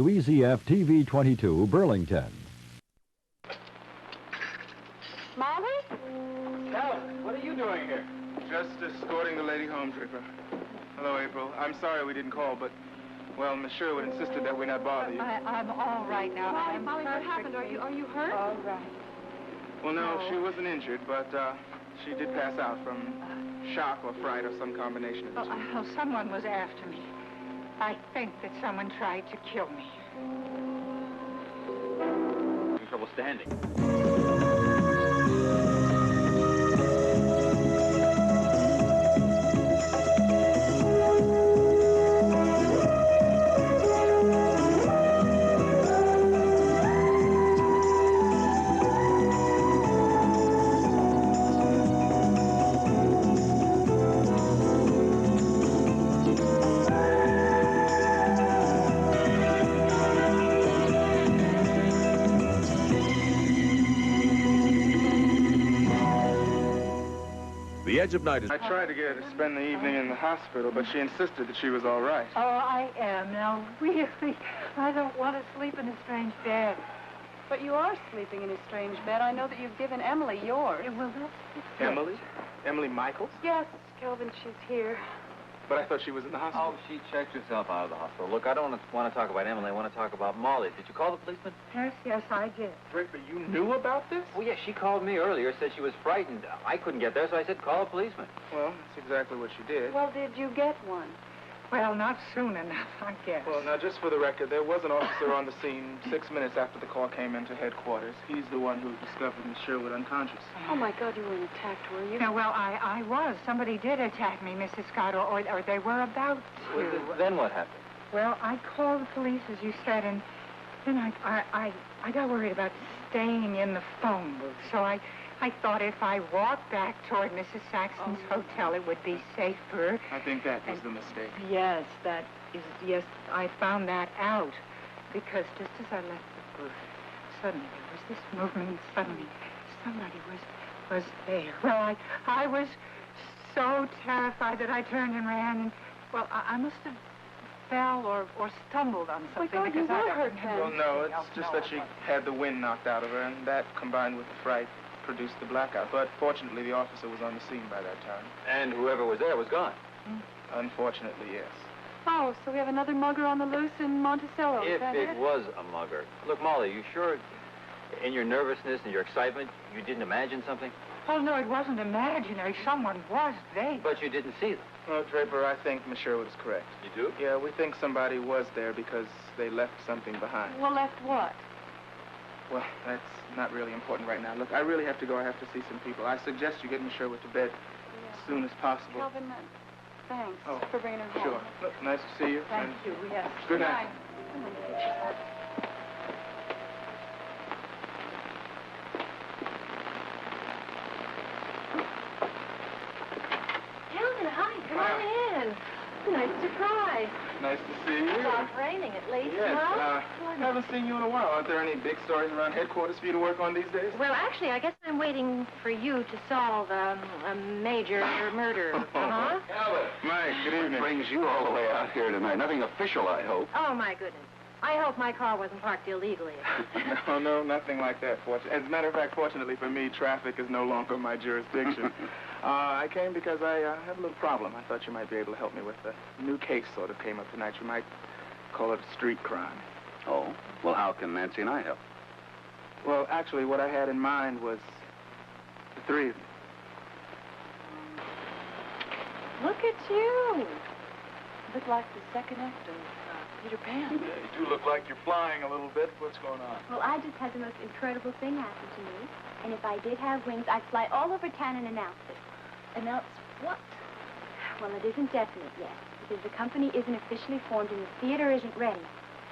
WEZF-TV 22, Burlington. Molly? Stella, what are you doing here? Just escorting the lady home, Draper. Hello, April. I'm sorry we didn't call, but, well, Miss Sherwood insisted that we not bother you. I'm all right now. Molly, what happened? Are you hurt? All right. Well, no, she wasn't injured, but she did pass out from shock or fright or some combination of the two. Someone was after me. I think that someone tried to kill me. Having trouble standing. The Edge of Night is... I tried to get her to spend the evening in the hospital, but she insisted that she was all right. Oh, I am. Now, really, I don't want to sleep in a strange bed. But you are sleeping in a strange bed. I know that you've given Emily yours. Well, that's... Emily? Emily Michaels? Yes, Kelvin, she's here. But I thought she was in the hospital. Oh, she checked herself out of the hospital. Look, I don't want to talk about Emily. I want to talk about Molly. Did you call the policeman? Yes, I did. Draper, you knew about this? Well, yeah, she called me earlier, said she was frightened. I couldn't get there, so I said, call a policeman. Well, that's exactly what she did. Well, did you get one? Well, not soon enough, I guess. Well, now, just for the record, there was an officer on the scene 6 minutes after the call came into headquarters. He's the one who discovered Miss Sherwood unconscious. Oh, my God, you weren't attacked, were you? No, well, I was. Somebody did attack me, Mrs. Scott, or they were about to. Well, then what happened? Well, I called the police, as you said, and then I got worried about staying in the phone booth. So I thought if I walked back toward Mrs. Saxton's hotel, it would be safer. I think that was the mistake. Yes, yes, I found that out. Because just as I left the booth, suddenly there was this movement, and suddenly somebody was there. Well, I was so terrified that I turned and ran, and, well, I must have fell or stumbled on something. God, you were hurt then. Well, no, it's just that she had the wind knocked out of her, and that, combined with the fright, produced the blackout. But fortunately, the officer was on the scene by that time. And whoever was there was gone. Unfortunately, yes. Oh, so we have another mugger on the loose in Monticello. If it was a mugger. Look, Molly, you sure, in your nervousness and your excitement, you didn't imagine something? Oh, no, it wasn't imaginary. Someone was there. But you didn't see them. Well, Draper, I think Miss Sherwood is correct. You do? Yeah, we think somebody was there because they left something behind. Well, left what? Well, that's not really important right now. Look, I really have to go. I have to see some people. I suggest you get Miss Sherwood to bed as soon as possible. Kelvin, thanks for bringing her home. Sure. Look, nice to see you. Thank you, yes. Good night. Kelvin, hi, come on in. Nice surprise. Nice to see you. It's raining at least, Yes, huh? I haven't seen you in a while. Aren't there any big stories around headquarters for you to work on these days? Well, actually, I guess I'm waiting for you to solve a major murder. Uh-huh. Calvin. Mike, good evening. Brings you all the way out here tonight. Nothing official, I hope. Oh, my goodness. I hope my car wasn't parked illegally. No, nothing like that. As a matter of fact, fortunately for me, traffic is no longer my jurisdiction. I came because I have a little problem. I thought you might be able to help me with. A new case sort of came up tonight. You might call it a street crime. Oh? Well, how can Nancy and I help? Well, actually, what I had in mind was the three of you. Look at you. Look like the second act of Peter Pan. Yeah, you do look like you're flying a little bit. What's going on? Well, I just had the most incredible thing happen to me. And if I did have wings, I'd fly all over town and announce it. Announce what? Well, it isn't definite yet, because the company isn't officially formed and the theater isn't ready.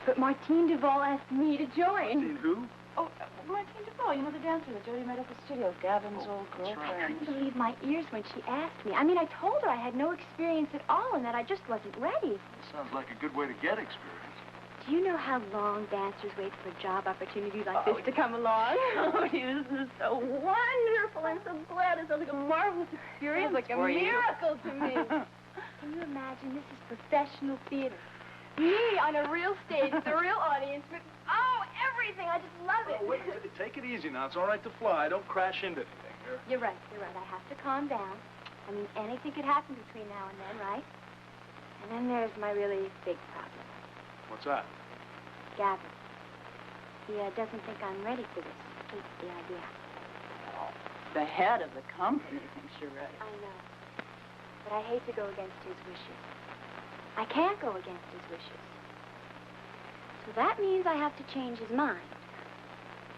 But Martine Duval asked me to join. Who? Oh, Martine Duval, you know the dancer that Jody met at the studio, Gavin's old girlfriend. I couldn't believe my ears when she asked me. I mean, I told her I had no experience at all and that I just wasn't ready. Sounds like a good way to get experience. Do you know how long dancers wait for a job opportunity like this to come along? Oh, this is so wonderful. I'm so glad. It sounds like a marvelous experience. Sounds like a for you. miracle to me. Can you imagine? This is professional theater. Me on a real stage, the real audience, with, oh, everything. I just love it. Wait, take it easy now. It's all right to fly. Don't crash into anything. You're right. I have to calm down. I mean, anything could happen between now and then, right? And then there's my really big problem. What's that? Gavin. He doesn't think I'm ready for this. Hates the idea. The head of the company thinks you're ready. I know. But I hate to go against his wishes. I can't go against his wishes. So that means I have to change his mind.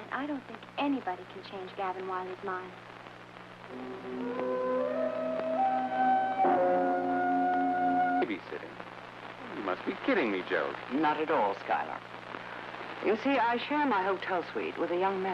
And I don't think anybody can change Gavin Wiley's mind. Babysitting? You must be kidding me, Gerald. Not at all, Skylar. You see, I share my hotel suite with a young man.